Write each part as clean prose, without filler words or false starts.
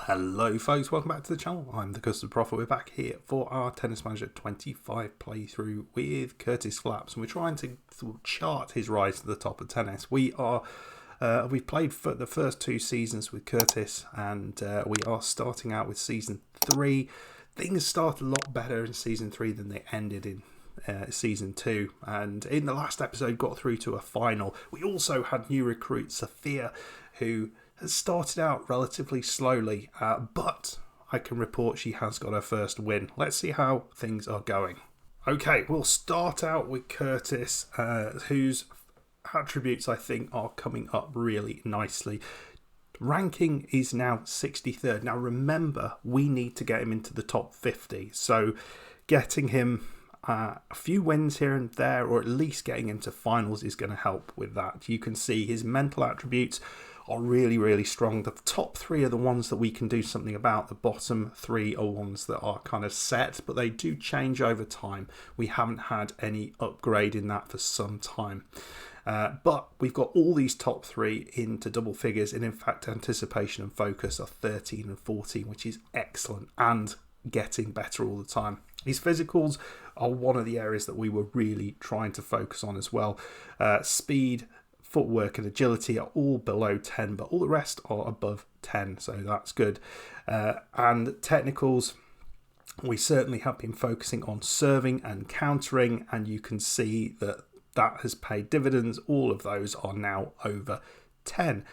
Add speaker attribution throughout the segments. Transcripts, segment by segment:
Speaker 1: Hello folks, welcome back to the channel. I'm the Custard Prophet. We're back here for our Tennis Manager 25 playthrough with Curtis Flaps, and we're trying to chart his rise to the top of tennis. We've played for the first two seasons with Curtis, and we are starting out with season 3. Things started a lot better in season 3 than they ended in season 2, and in the last episode got through to a final. We also had new recruit Sophia, who has started out relatively slowly, but I can report she has got her first win. Let's see how things are going. Okay, we'll start out with Curtis, whose attributes I think are coming up really nicely. Ranking is now 63rd. Now remember, we need to get him into the top 50, so getting him a few wins here and there, or at least getting into finals, is going to help with that. You can see his mental attributes are really strong. The top 3 are the ones that we can do something about. The bottom 3 are ones that are kind of set, but they do change over time. We haven't had any upgrade in that for some time. But we've got all these top 3 into double figures, and in fact anticipation and focus are 13 and 14, which is excellent and getting better all the time. His physicals are one of the areas that we were really trying to focus on as well. Speed, footwork and agility are all below 10, but all the rest are above 10, so that's good. And technicals, we certainly have been focusing on serving and countering, and you can see that that has paid dividends. All of those are now over 10.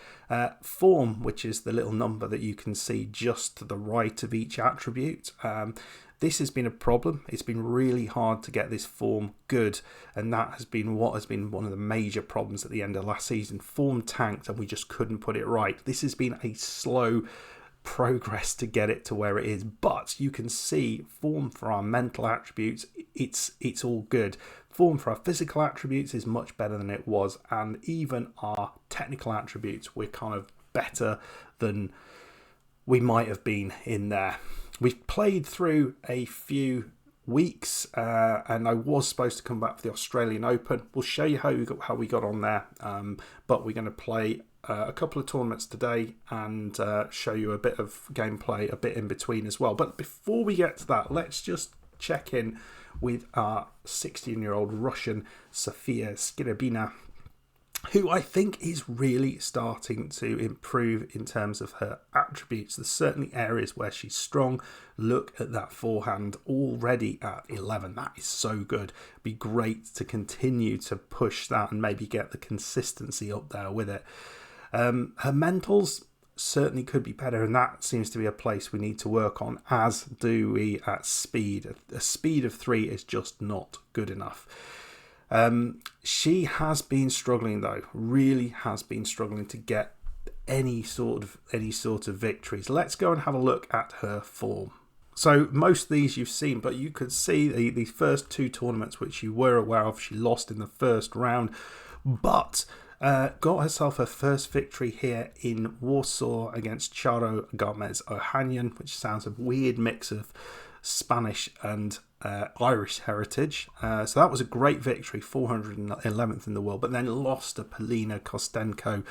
Speaker 1: Form, which is the little number that you can see just to the right of each attribute, this has been a problem. It's been really hard to get this form good, and that has been what has been one of the major problems at the end of last season. Form tanked and we just couldn't put it right. This has been a slow progress to get it to where it is, but you can see form for our mental attributes, it's all good. Form for our physical attributes is much better than it was, and even our technical attributes, we're kind of better than we might have been in there. We've played through a few weeks, and I was supposed to come back for the Australian Open. We'll show you how we got on there, but we're going to play a couple of tournaments today and show you a bit of gameplay a bit in between as well. But before we get to that, let's just check in with our 16-year-old Russian Sofia Skirabina, who I think is really starting to improve in terms of her attributes. There's certainly areas where she's strong. Look at that forehand already at 11. That is so good. It'd be great to continue to push that and maybe get the consistency up there with it. Her mentals certainly could be better, and that seems to be a place we need to work on, as do we at speed. A speed of 3 is just not good enough. She has been struggling though, really has been struggling to get any sort of victories. Let's go and have a look at her form. So most of these you've seen, but you could see the first 2 tournaments which you were aware of. She lost in the first round, but got herself her first victory here in Warsaw against Charo Gomez Ohanian, which sounds a weird mix of Spanish and Irish heritage. So that was a great victory, 411th in the world, but then lost to Polina Kostenko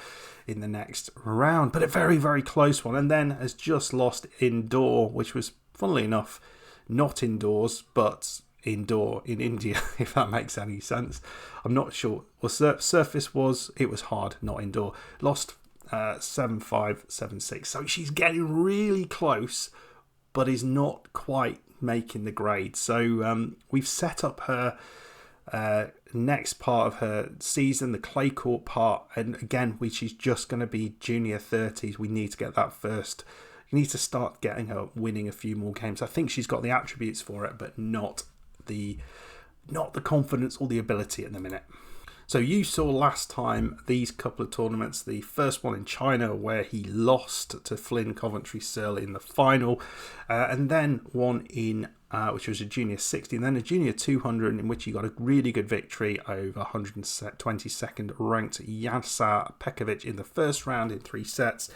Speaker 1: in the next round, but a very close one, and then has just lost indoor, which was, funnily enough, not indoors, but indoor in India, if that makes any sense. I'm not sure. Well, surface it was hard, not indoor. Lost 7-5, 7-6. So she's getting really close, but is not quite making the grade. So we've set up her next part of her season, the clay court part, and again, she's just going to be junior 30s. We need to get that first. You need to start getting her winning a few more games. I think she's got the attributes for it, but not the confidence or the ability at the minute. So you saw last time these couple of tournaments, the first one in China where he lost to Flynn Coventry-Searle in the final, and then one in which was a junior 60, and then a junior 200 in which he got a really good victory over 122nd ranked Jansa Pekovic in the first round in 3 sets.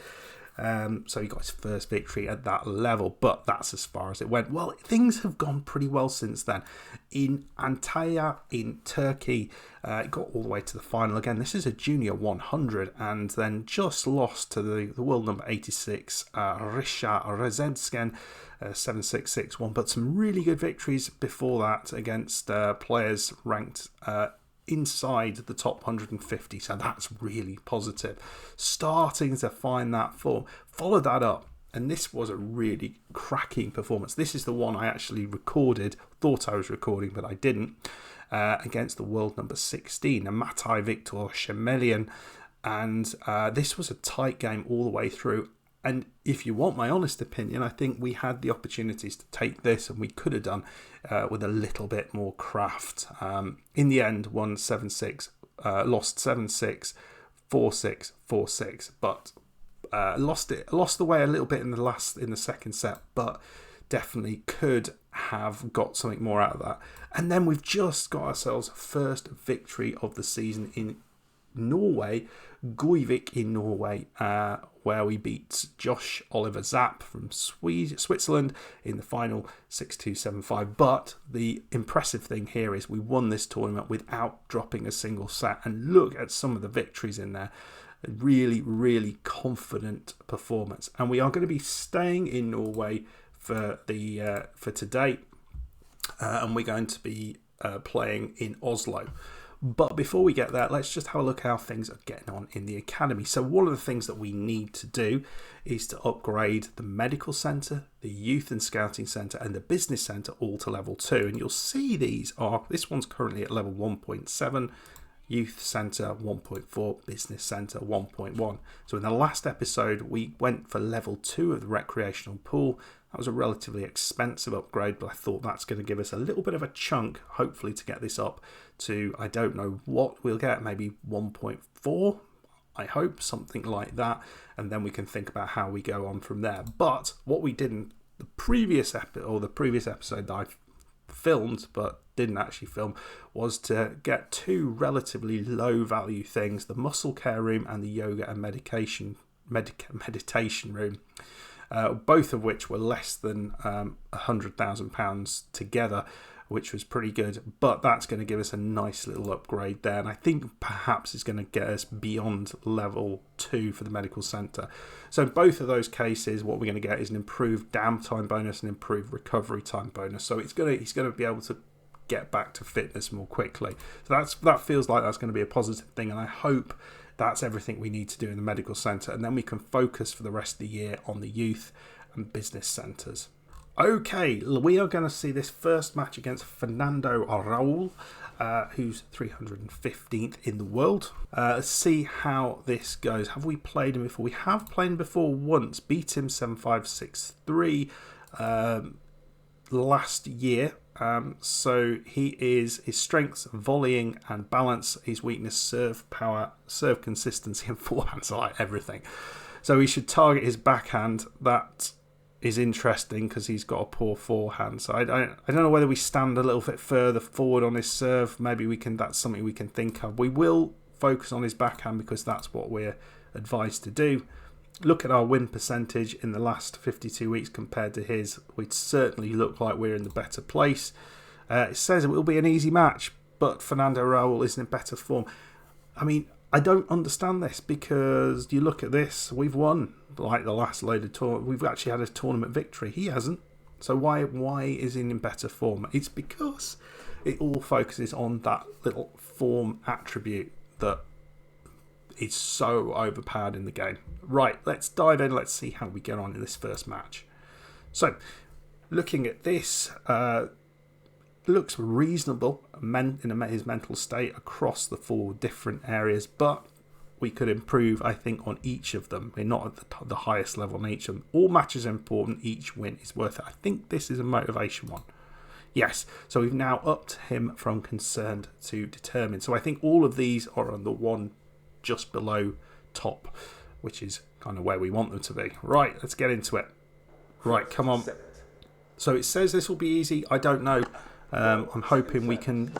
Speaker 1: So he got his first victory at that level, but that's as far as it went. Well, things have gone pretty well since then. in Antalya in Turkey. It got all the way to the final again. This is a junior 100 and then just lost to the world number 86, Risha Rezensken, 7-6, 6-1. But some really good victories before that against players ranked inside the top 150, so that's really positive. Starting to find that form. Follow that up, and this was a really cracking performance. This is the one I actually recorded, thought I was recording, but I didn't, against the world number 16, Matai Victor Shemelian, and this was a tight game all the way through. And if you want my honest opinion, I think we had the opportunities to take this, and we could have done with a little bit more craft. In the end, won 7-6, lost 7-6, 4-6, 4-6, but lost the way a little bit in the second set, but definitely could have got something more out of that. And then we've just got ourselves first victory of the season in Norway, Guivik in Norway, where we beat Josh Oliver Zapp from Switzerland in the final 6-2, 7-5. But the impressive thing here is we won this tournament without dropping a single set. And look at some of the victories in there. A really, really confident performance. And we are going to be staying in Norway for today. And we're going to be playing in Oslo. But before we get there, let's just have a look how things are getting on in the academy. So one of the things that we need to do is to upgrade the medical centre, the youth and scouting centre and the business centre all to level 2. And you'll see this one's currently at level 1.7, youth centre 1.4, business centre 1.1. So in the last episode, we went for level 2 of the recreational pool. That was a relatively expensive upgrade, but I thought that's going to give us a little bit of a chunk, hopefully, to get this up to, I don't know what we'll get, maybe 1.4, I hope, something like that. And then we can think about how we go on from there. But what we did in the previous episode that I filmed, but didn't actually film, was to get 2 relatively low value things, the muscle care room and the yoga and meditation room. Both of which were less than £100,000 together, which was pretty good. But that's going to give us a nice little upgrade there. And I think perhaps it's going to get us beyond level 2 for the medical centre. So in both of those cases, what we're going to get is an improved dam time bonus and improved recovery time bonus. So he's going to be able to get back to fitness more quickly. So that feels like that's going to be a positive thing. And I hope that's everything we need to do in the medical centre, and then we can focus for the rest of the year on the youth and business centres. Okay, we are going to see this first match against Fernando Raul, who's 315th in the world. Let's see how this goes. Have we played him before? We have played him before once, beat him 7-5, 6-3 last year. So his strengths, volleying and balance, his weakness, serve power, serve consistency and forehand, so like everything. So we should target his backhand. That is interesting because he's got a poor forehand. So I don't know whether we stand a little bit further forward on his serve. Maybe that's something we can think of. We will focus on his backhand because that's what we're advised to do. Look at our win percentage in the last 52 weeks compared to his. We'd certainly look like we're in the better place. It says it will be an easy match, but Fernando Raul is in better form. I mean, I don't understand this because you look at this, we've won like the last load of tournament. We've actually had a tournament victory. He hasn't. So why is he in better form? It's because it all focuses on that little form attribute that is so overpowered in the game. Right, let's dive in. Let's see how we get on in this first match. So, looking at this, looks reasonable in his mental state across the 4 different areas, but we could improve, I think, on each of them. We're not at the highest level on each of them. All matches are important. Each win is worth it. I think this is a motivation one. Yes, so we've now upped him from concerned to determined. So I think all of these are on the one just below top, which is kind of where we want them to be. Right, let's get into it. Right, come on. So it says this will be easy. I don't know. I'm hoping we can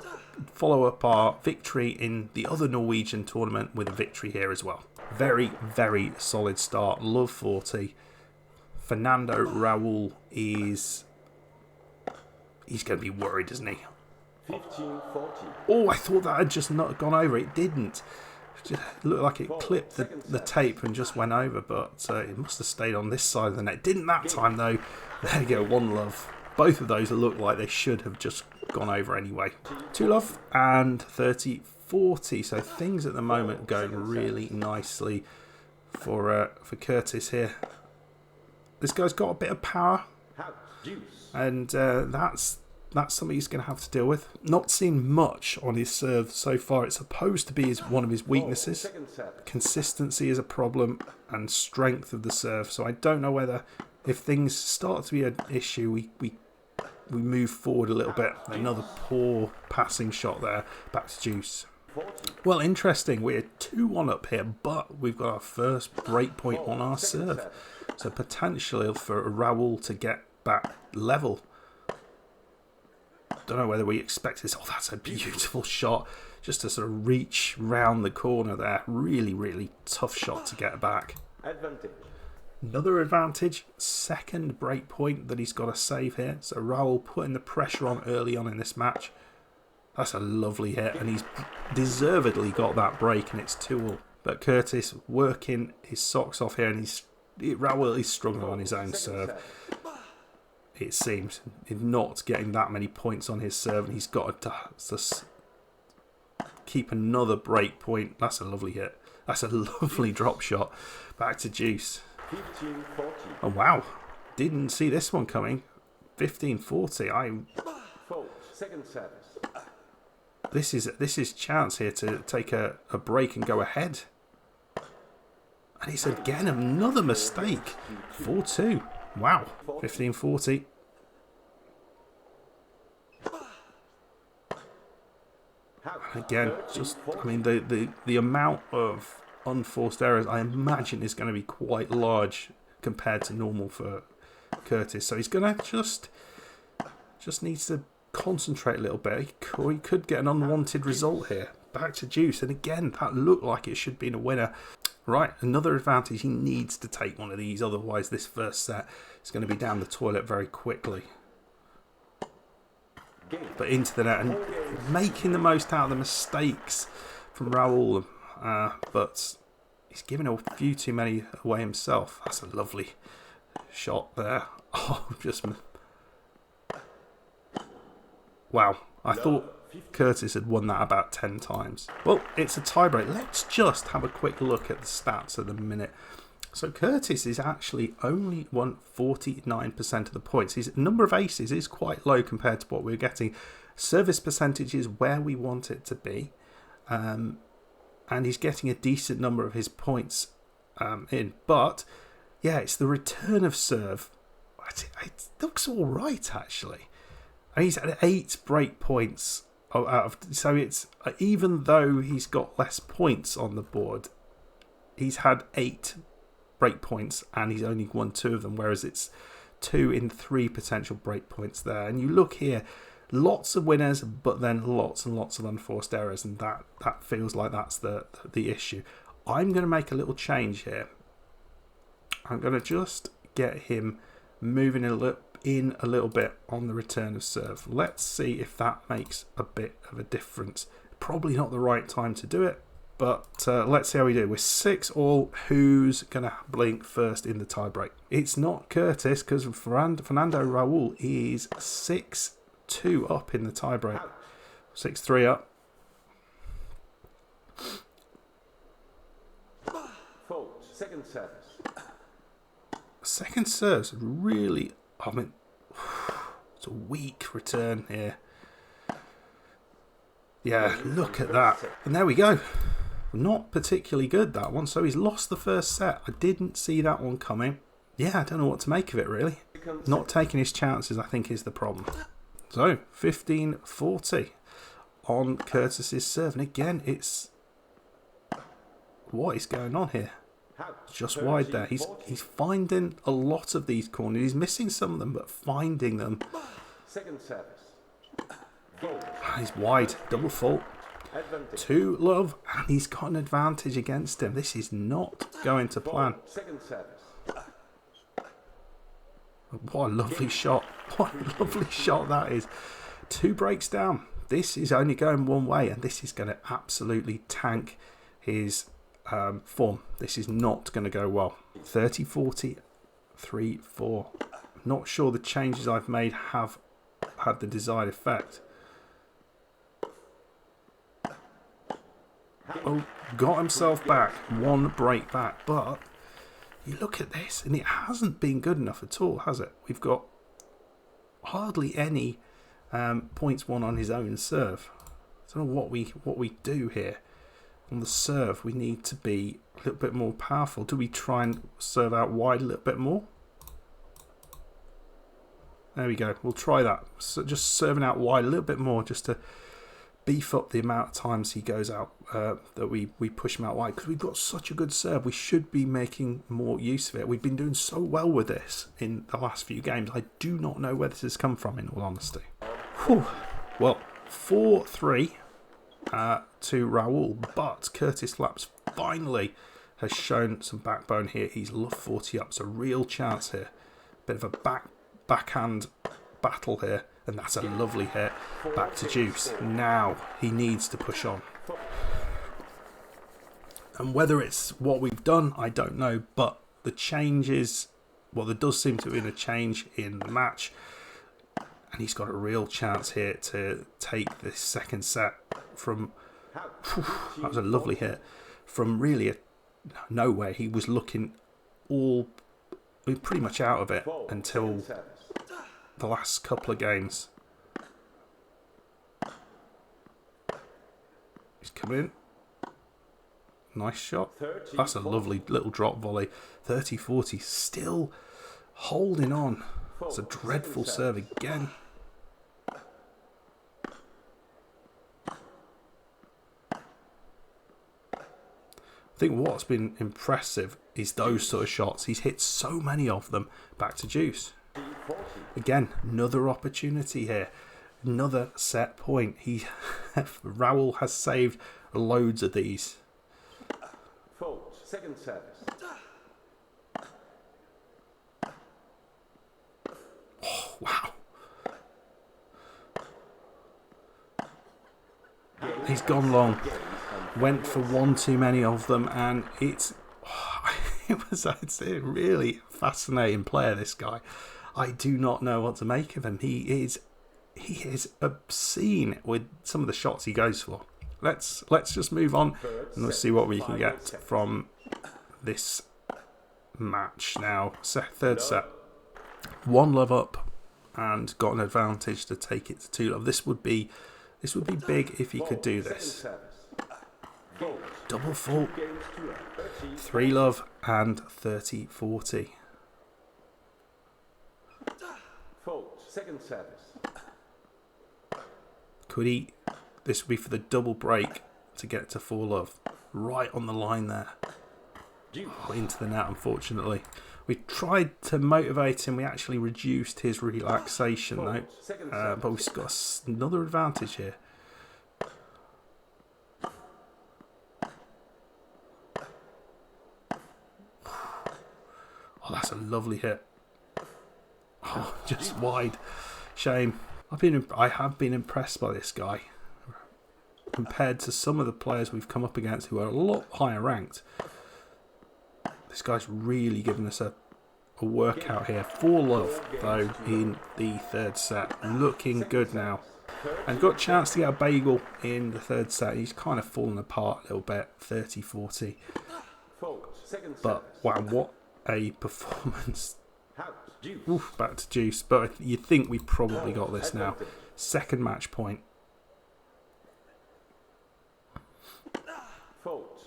Speaker 1: follow up our victory in the other Norwegian tournament with a victory here as well. Very, very solid start. Love 40. Fernando Raul he's going to be worried, isn't he?
Speaker 2: 15-40.
Speaker 1: Oh, I thought that had just not gone over. It didn't. It just looked like it clipped the tape and just went over, but it must have stayed on this side of the net. Didn't that time, though. There you go, 1-love. Both of those look like they should have just gone over anyway. 2-love and 30-40. So things at the moment going really nicely for Curtis here. This guy's got a bit of power, and that's something he's going to have to deal with. Not seen much on his serve so far. It's supposed to be one of his weaknesses. Consistency is a problem, and strength of the serve. So I don't know whether, if things start to be an issue, we move forward a little bit. Another poor passing shot there. Back to Juice. Well, interesting. We're 2-1 up here, but we've got our first break point on our serve. So potentially for Raul to get back level. Don't know whether we expect this. Oh, that's a beautiful shot. Just to sort of reach round the corner there. Really, really tough shot to get back.
Speaker 2: Advantage.
Speaker 1: Another advantage. Second break point that he's got to save here. So Raul putting the pressure on early on in this match. That's a lovely hit, and he's deservedly got that break, and it's 2-2. But Curtis working his socks off here, and Raul is struggling on his own serve. It seems he's not getting that many points on his serve, and he's got to keep another break point. That's a lovely hit. That's a lovely drop shot. Back to Juice.
Speaker 2: 15-40.
Speaker 1: Oh wow, didn't see this one coming. 15-40.
Speaker 2: Second service.
Speaker 1: This is chance here to take a break and go ahead. And it's again another mistake. 4-2. Wow. 15-40. Again, just, I mean, the amount of unforced errors, I imagine, is going to be quite large compared to normal for Curtis. So he's going to just needs to concentrate a little bit. He could get an unwanted result here. Back to Juice, and again, that looked like it should have been a winner. Right, another advantage. He needs to take one of these, otherwise this first set is going to be down the toilet very quickly. But into the net, and making the most out of the mistakes from Raul. But he's given a few too many away himself. That's a lovely shot there. Oh, just... Wow, I thought Curtis had won that about 10 times. Well, it's a tiebreak. Let's just have a quick look at the stats at the minute. So Curtis is actually only won 49% of the points. His number of aces is quite low compared to what we're getting. Service percentage is where we want it to be. And he's getting a decent number of his points in. But, yeah, it's the return of serve. It looks all right, actually. And he's at 8 break points out of, so it's, even though he's got less points on the board, he's had 8 break points and he's only won 2 of them, whereas it's 2 in 3 potential break points there. And you look here, lots of winners, but then lots and lots of unforced errors, and that feels like that's the issue. I'm going to make a little change here. I'm going to just get him moving a little bit on the return of serve. Let's see if that makes a bit of a difference. Probably not the right time to do it, but let's see how we do. We're 6-all. Who's going to blink first in the tiebreak? It's not Curtis, because Fernando Raul is 6-2 up in the tiebreak. 6-3 up.
Speaker 2: Second service.
Speaker 1: Second serve's really... I mean, it's a weak return here. Yeah, look at that. And there we go. Not particularly good, that one. So he's lost the first set. I didn't see that one coming. Yeah, I don't know what to make of it, really. Not taking his chances, I think, is the problem. So, 15-40 on Curtis's serve. And again, it's... What is going on here? Just wide there. He's finding a lot of these corners. He's missing some of them, but finding them.
Speaker 2: Second service.
Speaker 1: He's wide. Double fault. 2-love. And he's got an advantage against him. This is not going to plan.
Speaker 2: Second service.
Speaker 1: What a lovely shot. What a lovely shot that is. 2 breaks down. this is only going one way, and this is going to absolutely tank his form. This is not going to go well. 30-40, 3-4. Not sure the changes I've made have had the desired effect. Oh, got himself back. One break back. But you look at this, and it hasn't been good enough at all, has it? We've got hardly any points won on his own serve. I don't know what we do here. On the serve, we need to be a little bit more powerful. Do we try and serve out wide a little bit more? There we go. We'll try that. So just serving out wide a little bit more, just to beef up the amount of times he goes out, that we push him out wide. Because we've got such a good serve. We should be making more use of it. We've been doing so well with this in the last few games. I do not know where this has come from, in all honesty. Whew. Well, 4-3 to Raul. But Curtis Flaps finally has shown some backbone here. He's love 40 up. It's a real chance here. Bit of a backhand battle here. And that's a lovely hit. Back to Juice. Now he needs to push on. And whether it's what we've done, I don't know. But the changes, well, there does seem to have been a change in the match. And he's got a real chance here to take this second set from... that was a lovely hit. From really nowhere. He was looking pretty much out of it until the last couple of games. He's coming in. Nice shot. That's a lovely little drop volley. 30-40. Still holding on. It's a dreadful serve again. I think what's been impressive is those sort of shots. He's hit so many of them. Back to Juice. Again, another opportunity here. Another set point. Raul has saved loads of these.
Speaker 2: Fault. Second service.
Speaker 1: Oh, wow. He's gone long. Went for one too many of them, and it's a really fascinating player, this guy. I do not know what to make of him. He is obscene with some of the shots he goes for. Let's just move on and let's see what we can get from this match now. Third set. 1-love up and got an advantage to take it to 2-love. This would be big if he could do this. Double fault. 3-love and 30-40.
Speaker 2: Fault. Second service.
Speaker 1: Could he? This would be for the double break to get to 4-love. Right on the line there. Oh, into the net, unfortunately. We tried to motivate him. We actually reduced his relaxation, though. But we've got another advantage here. Oh, that's a lovely hit. Oh, just wide. Shame. I have been impressed by this guy compared to some of the players we've come up against who are a lot higher ranked. This guy's really given us a workout here. 4-love though in the third set. Looking good now. And got a chance to get a bagel in the third set. He's kind of fallen apart a little bit. 30-40. But wow, what a performance. Oof, back to Juice. But you'd think we probably got this now. Second match point.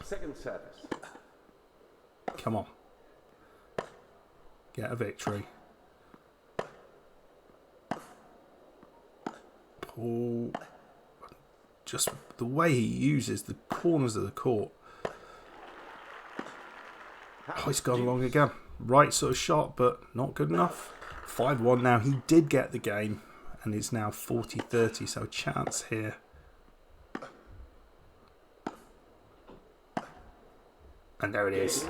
Speaker 2: Second service.
Speaker 1: Come on. Get a victory. Oh, just the way he uses the corners of the court. Oh, he's gone long again. Right sort of shot, but not good enough. 5-1 now. He did get the game and is now 40-30, so a chance here. And there it is.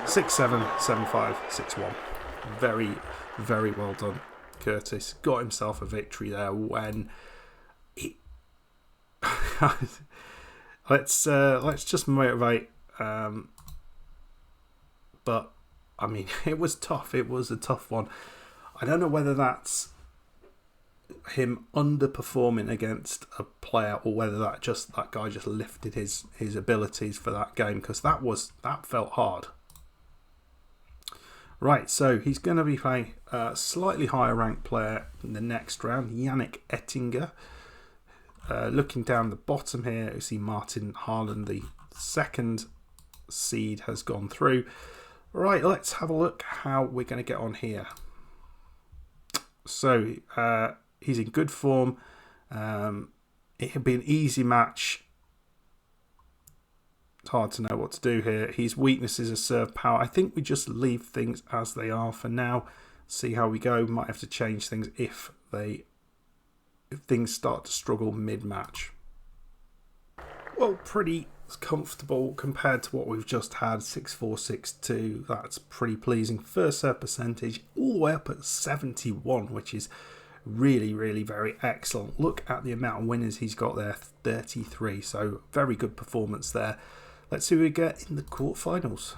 Speaker 1: 6-7, 7-5, 6-1. Very, very well done, Curtis. Got himself a victory there when let's just motivate. But I mean, it was tough. It was a tough one. I don't know whether that's him underperforming against a player or whether that guy just lifted his abilities for that game, because that felt hard. Right, so he's going to be playing a slightly higher ranked player in the next round, Yannick Ettinger. Looking down the bottom here, you see Martin Harlan, the second seed, has gone through. Right, let's have a look how we're going to get on here. So, he's in good form. It'll be an easy match. It's hard to know what to do here. His weaknesses are serve power. I think we just leave things as they are for now. See how we go. Might have to change things if things start to struggle mid-match. Well, pretty comfortable compared to what we've just had. 6-4, 6-2. That's pretty pleasing. First serve percentage all the way up at 71, which is really, really very excellent. Look at the amount of winners he's got there, 33. So very good performance there. Let's see who we get in the quarterfinals.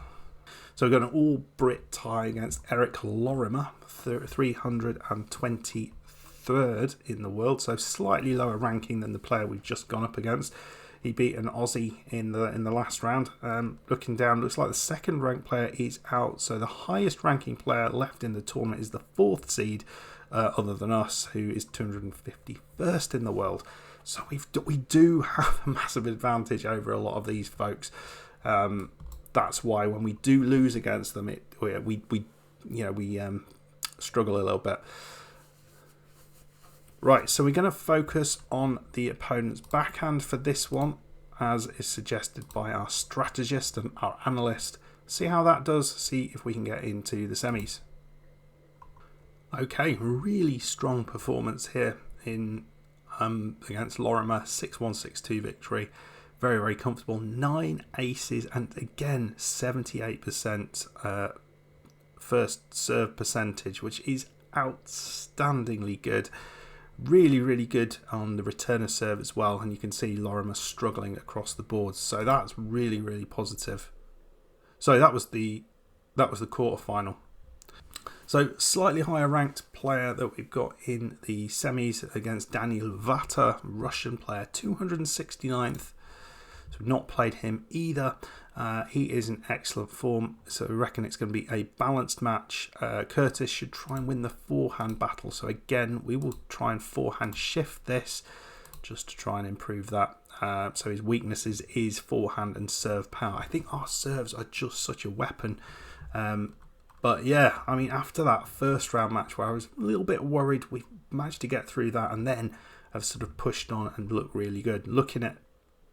Speaker 1: So we've got an all-Brit tie against Eric Lorimer, 323rd in the world, so slightly lower ranking than the player we've just gone up against. He beat an Aussie in the last round. Looking down, looks like the second ranked player is out, so the highest ranking player left in the tournament is the fourth seed, other than us, who is 251st in the world. So we do have a massive advantage over a lot of these folks. That's why when we do lose against them, we struggle a little bit. Right, so we're going to focus on the opponent's backhand for this one, as is suggested by our strategist and our analyst. See how that does. See if we can get into the semis. Okay, really strong performance here in against Lorimer. 6-1, 6-2 victory. Very, very comfortable. 9 aces and again 78% first serve percentage, which is outstandingly good. Really, really good on the return of serve as well. And you can see Lorimer struggling across the board. So that's really, really positive. So that was the quarterfinal. So slightly higher ranked player that we've got in the semis against Daniel Vata, Russian player, 269th. So we've not played him either. He is in excellent form, so we reckon it's going to be a balanced match. Curtis should try and win the forehand battle. So again, we will try and forehand shift this just to try and improve that. So his weaknesses is forehand and serve power. I think our serves are just such a weapon. But yeah, I mean, after that first round match where I was a little bit worried, we managed to get through that and then have sort of pushed on and looked really good. Looking at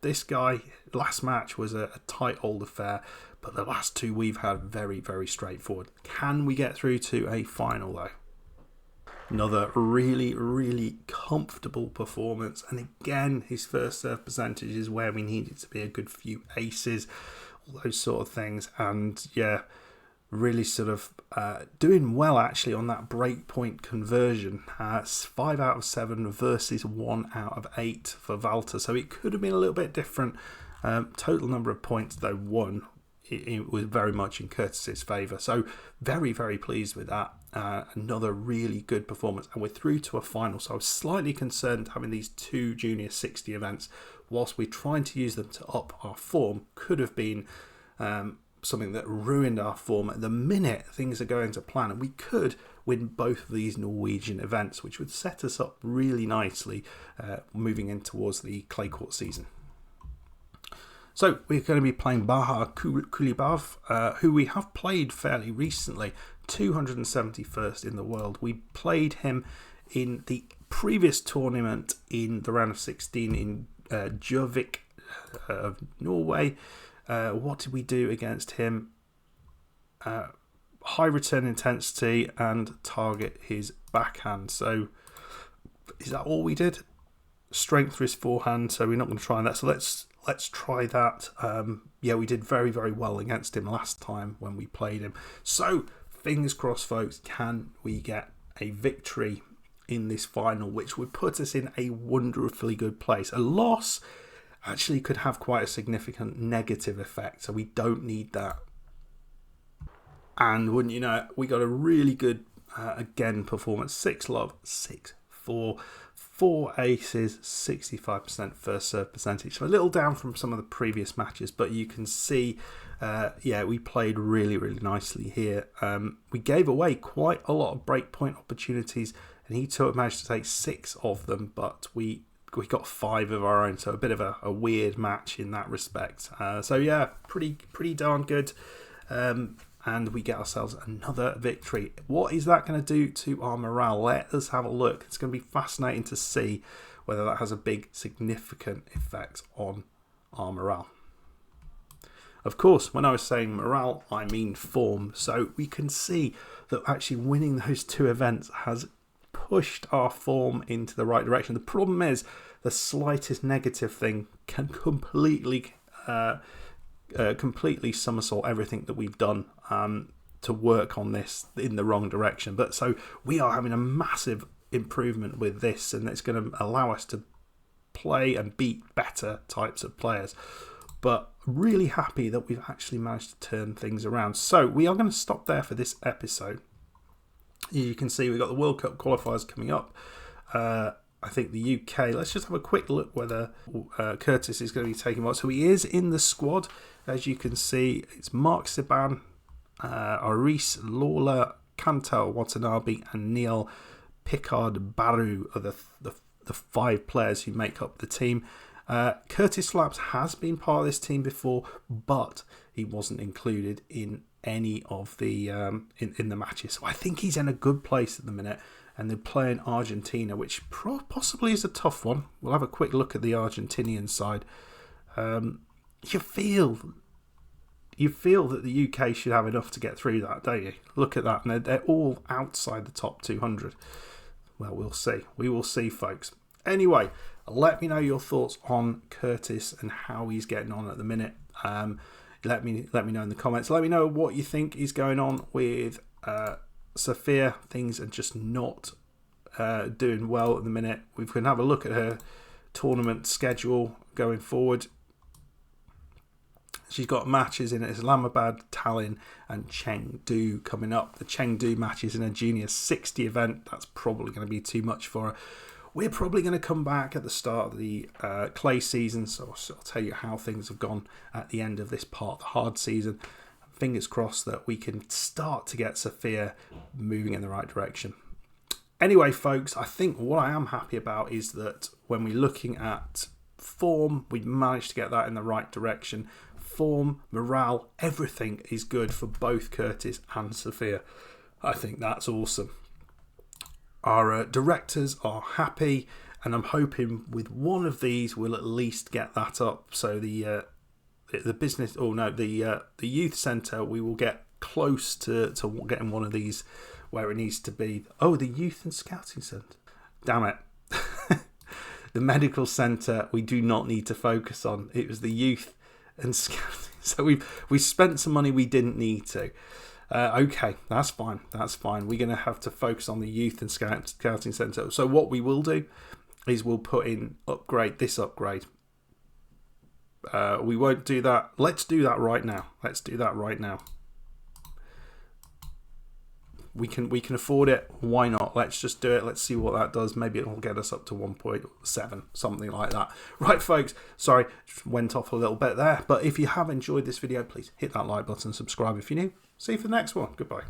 Speaker 1: this guy, last match was a tight old affair, but the last two we've had very, very straightforward. Can we get through to a final though? Another really, really comfortable performance, and again his first serve percentage is where we need it to be, a good few aces, all those sort of things, and yeah, really sort of doing well actually on that breakpoint conversion. 5 out of 7 versus 1 out of 8 for Valter, so it could have been a little bit different. Total number of points though, 1. It was very much in Curtis's favour, so very, very pleased with that. Another really good performance, and we're through to a final. So I was slightly concerned having these 2 junior 60 events, whilst we're trying to use them to up our form, could have been something that ruined our form. At the minute things are going to plan, and we could win both of these Norwegian events, which would set us up really nicely moving in towards the clay court season. So we're going to be playing Bahar Kulibov, who we have played fairly recently, 271st in the world. We played him in the previous tournament in the round of 16 in Gjøvik of Norway. What did we do against him? High return intensity and target his backhand. So is that all we did? Strength for his forehand, so we're not going to try that. So let's try that. Yeah, we did very, very well against him last time when we played him. So fingers crossed, folks. Can we get a victory in this final, which would put us in a wonderfully good place. A loss actually could have quite a significant negative effect, so we don't need that. And wouldn't you know it, we got a really good, again, performance. 6-love, 6-4, 4 aces, 65% first serve percentage. So a little down from some of the previous matches, but you can see, yeah, we played really, really nicely here. We gave away quite a lot of breakpoint opportunities, and he managed to take 6 of them, but we got 5 of our own, so a bit of a weird match in that respect. So yeah, pretty darn good. And we get ourselves another victory. What is that going to do to our morale? Let us have a look. It's going to be fascinating to see whether that has a big significant effect on our morale. Of course, when I was saying morale, I mean form. So we can see that actually winning those 2 events has pushed our form into the right direction. The problem is the slightest negative thing can completely somersault everything that we've done to work on this in the wrong direction. But so we are having a massive improvement with this, and it's going to allow us to play and beat better types of players. But really happy that we've actually managed to turn things around. So we are going to stop there for this episode. You can see we've got the World Cup qualifiers coming up. I think the UK, let's just have a quick look whether Curtis is going to be taking part. So he is in the squad. As you can see, it's Mark Siban, Aris, Lawler, Kantel, Watanabe and Neil Picard-Baru are the 5 players who make up the team. Curtis Slaps has been part of this team before, but he wasn't included in any of the in the matches. So I think he's in a good place at the minute. And they're playing Argentina, which possibly is a tough one. We'll have a quick look at the Argentinian side. You feel that the UK should have enough to get through that, don't you? Look at that, and they're all outside the top 200. Well, we'll see. We will see, folks. Anyway, let me know your thoughts on Curtis and how he's getting on at the minute. Let me know in the comments. Let me know what you think is going on with Sophia. Things are just not doing well at the minute. We can have a look at her tournament schedule going forward. She's got matches in Islamabad, Tallinn and Chengdu coming up. The Chengdu match is in a junior 60 event. That's probably going to be too much for her. We're probably going to come back at the start of the clay season, so I'll tell you how things have gone at the end of this part, the hard season. Fingers crossed that we can start to get Sophia moving in the right direction. Anyway, folks, I think what I am happy about is that when we're looking at form, we've managed to get that in the right direction. Form, morale, everything is good for both Curtis and Sophia. I think that's awesome. Our directors are happy, and I'm hoping with one of these we'll at least get that up. So the business, the youth centre, we will get close to getting one of these where it needs to be. Oh, the youth and scouting centre. Damn it. The medical centre we do not need to focus on. It was the youth and scouting. So we spent some money we didn't need to. Okay, that's fine. That's fine. We're going to have to focus on the youth and scouting centre. So what we will do is we'll put in this upgrade. We won't do that. Let's do that right now. We can afford it. Why not? Let's just do it. Let's see what that does. Maybe it'll get us up to 1.7, something like that. Right, folks. Sorry, just went off a little bit there. But if you have enjoyed this video, please hit that like button, subscribe if you're new. See you for the next one. Goodbye.